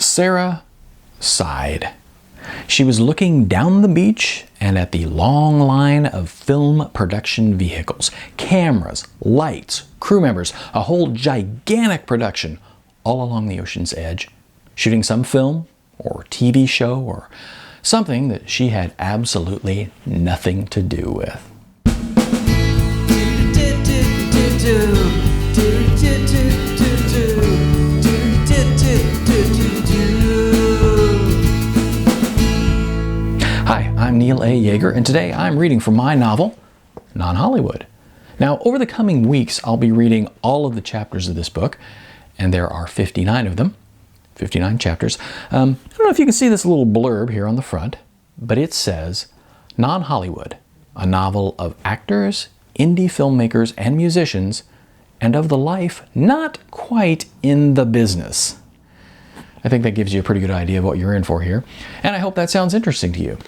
Sarah sighed. She was looking down the beach and at the long line of film production vehicles, cameras, lights, crew members, a whole gigantic production all along the ocean's edge, shooting some film or TV show or something that she had absolutely nothing to do with. Hi, I'm Neil A. Yeager, and today I'm reading from my novel, Non-Hollywood. Now, over the coming weeks, I'll be reading all of the chapters of this book, and there are 59 of them, 59 chapters. I don't know if you can see this little blurb here on the front, but it says, Non-Hollywood, a novel of actors, indie filmmakers, and musicians, and of the life not quite in the business. I think that gives you a pretty good idea of what you're in for here, and I hope that sounds interesting to you.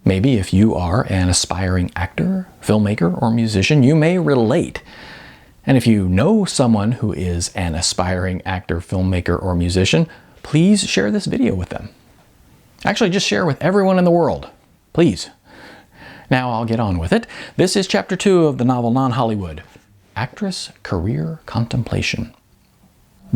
Maybe if you are an aspiring actor, filmmaker, or musician, you may relate. And if you know someone who is an aspiring actor, filmmaker, or musician, please share this video with them. Actually, just share with everyone in the world, please. Now I'll get on with it. This is chapter 2 of the novel Non-Hollywood, Actress Career Contemplation.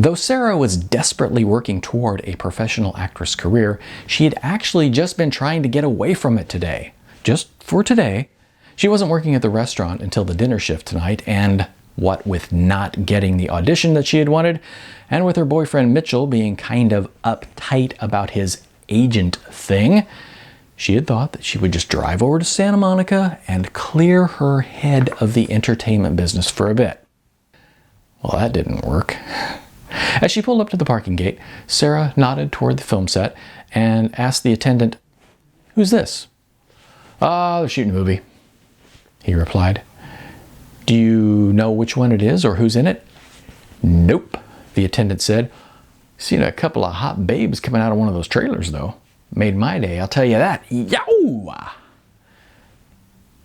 Though Sarah was desperately working toward a professional actress career, she had actually just been trying to get away from it today. Just for today. She wasn't working at the restaurant until the dinner shift tonight, and what with not getting the audition that she had wanted, and with her boyfriend Mitchell being kind of uptight about his agent thing, she had thought that she would just drive over to Santa Monica and clear her head of the entertainment business for a bit. Well, that didn't work. As she pulled up to the parking gate, Sarah nodded toward the film set and asked the attendant, "Who's this?" They're shooting a movie," he replied. "Do you know which one it is or who's in it?" "Nope," the attendant said. "Seen a couple of hot babes coming out of one of those trailers, though. Made my day, I'll tell you that. Yow!"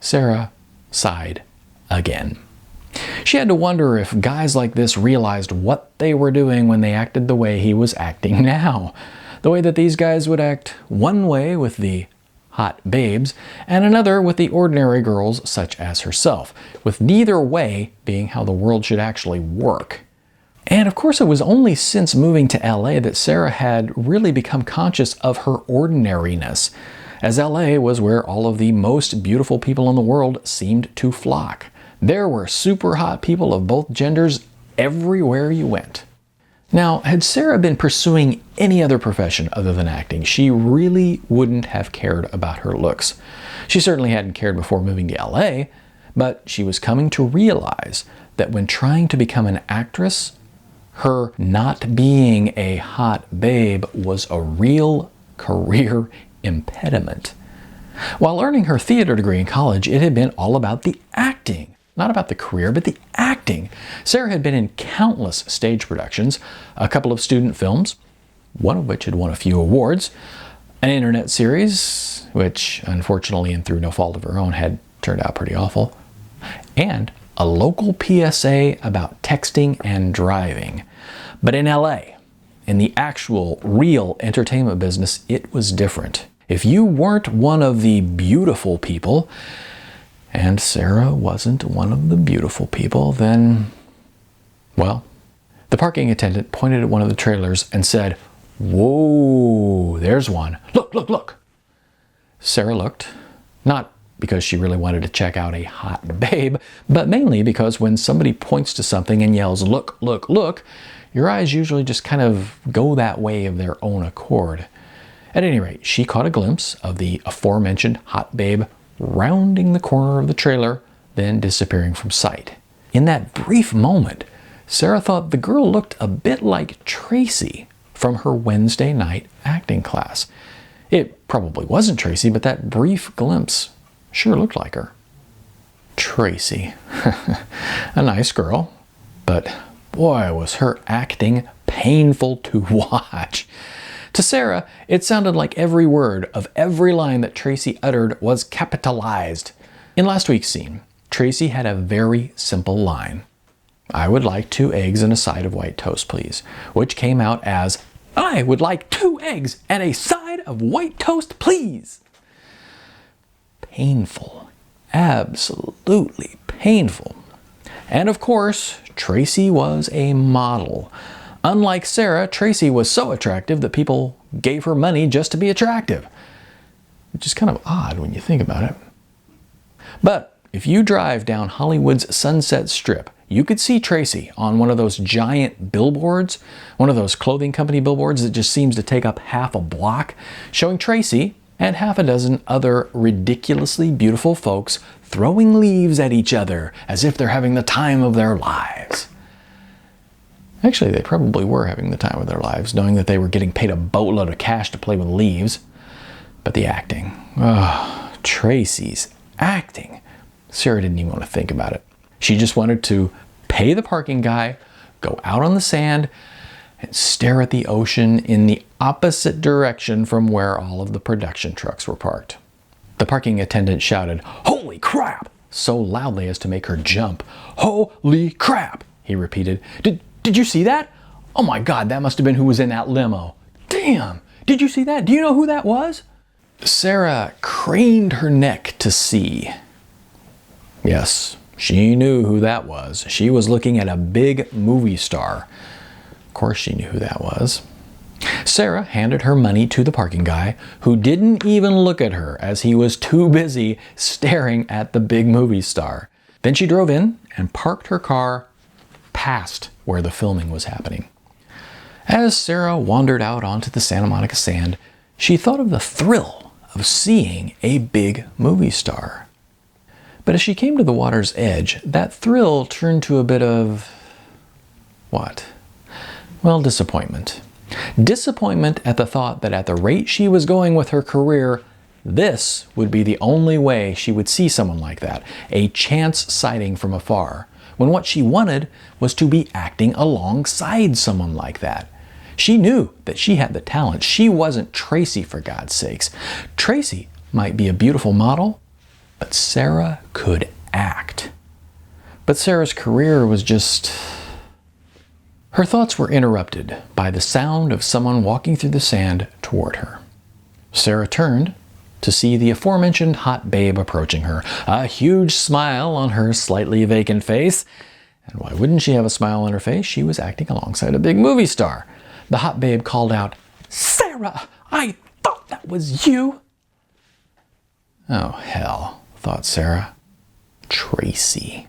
Sarah sighed again. She had to wonder if guys like this realized what they were doing when they acted the way he was acting now. The way that these guys would act one way with the hot babes and another with the ordinary girls such as herself, with neither way being how the world should actually work. And of course, it was only since moving to LA that Sarah had really become conscious of her ordinariness, as LA was where all of the most beautiful people in the world seemed to flock. There were super hot people of both genders everywhere you went. Now, had Sarah been pursuing any other profession other than acting, she really wouldn't have cared about her looks. She certainly hadn't cared before moving to LA, but she was coming to realize that when trying to become an actress, her not being a hot babe was a real career impediment. While earning her theater degree in college, it had been all about the acting. Not about the career, but the acting. Sarah had been in countless stage productions, a couple of student films, one of which had won a few awards, an internet series, which unfortunately and through no fault of her own had turned out pretty awful, and a local PSA about texting and driving. But in LA, in the actual, real entertainment business, it was different. If you weren't one of the beautiful people, and Sarah wasn't one of the beautiful people, then, well, the parking attendant pointed at one of the trailers and said, "Whoa, there's one. Look, look, look." Sarah looked, not because she really wanted to check out a hot babe, but mainly because when somebody points to something and yells, "Look, look, look," your eyes usually just kind of go that way of their own accord. At any rate, she caught a glimpse of the aforementioned hot babe rounding the corner of the trailer, then disappearing from sight. In that brief moment, Sarah thought the girl looked a bit like Tracy from her Wednesday night acting class. It probably wasn't Tracy, but that brief glimpse sure looked like her. Tracy. A nice girl, but boy, was her acting painful to watch. To Sarah, it sounded like every word of every line that Tracy uttered was capitalized. In last week's scene, Tracy had a very simple line. "I would like 2 eggs and a side of white toast, please," which came out as I would like 2 eggs and a side of white toast, please. Painful. Absolutely painful. And of course, Tracy was a model. Unlike Sarah, Tracy was so attractive that people gave her money just to be attractive. Which is kind of odd when you think about it. But if you drive down Hollywood's Sunset Strip, you could see Tracy on one of those giant billboards, one of those clothing company billboards that just seems to take up half a block, showing Tracy and half a dozen other ridiculously beautiful folks throwing leaves at each other as if they're having the time of their lives. Actually, they probably were having the time of their lives, knowing that they were getting paid a boatload of cash to play with leaves. But the acting. Oh, Tracy's acting. Sarah didn't even want to think about it. She just wanted to pay the parking guy, go out on the sand, and stare at the ocean in the opposite direction from where all of the production trucks were parked. The parking attendant shouted, "Holy crap!" so loudly as to make her jump. "Holy crap!" he repeated. Did you see that? Oh my God, that must have been who was in that limo. Damn, did you see that? Do you know who that was? Sarah craned her neck to see. Yes, she knew who that was. She was looking at a big movie star. Of course she knew who that was. Sarah handed her money to the parking guy, who didn't even look at her as he was too busy staring at the big movie star. Then she drove in and parked her car past where the filming was happening. As Sarah wandered out onto the Santa Monica sand, she thought of the thrill of seeing a big movie star. But as she came to the water's edge, that thrill turned to a bit of... what? Well, disappointment. Disappointment at the thought that at the rate she was going with her career, this would be the only way she would see someone like that, a chance sighting from afar, when what she wanted was to be acting alongside someone like that. She knew that she had the talent. She wasn't Tracy, for God's sakes. Tracy might be a beautiful model, but Sarah could act. But Sarah's career was just... Her thoughts were interrupted by the sound of someone walking through the sand toward her. Sarah turned to see the aforementioned hot babe approaching her, a huge smile on her slightly vacant face. And why wouldn't she have a smile on her face? She was acting alongside a big movie star. The hot babe called out, "Sarah, I thought that was you." Oh, hell, thought Sarah. Tracy.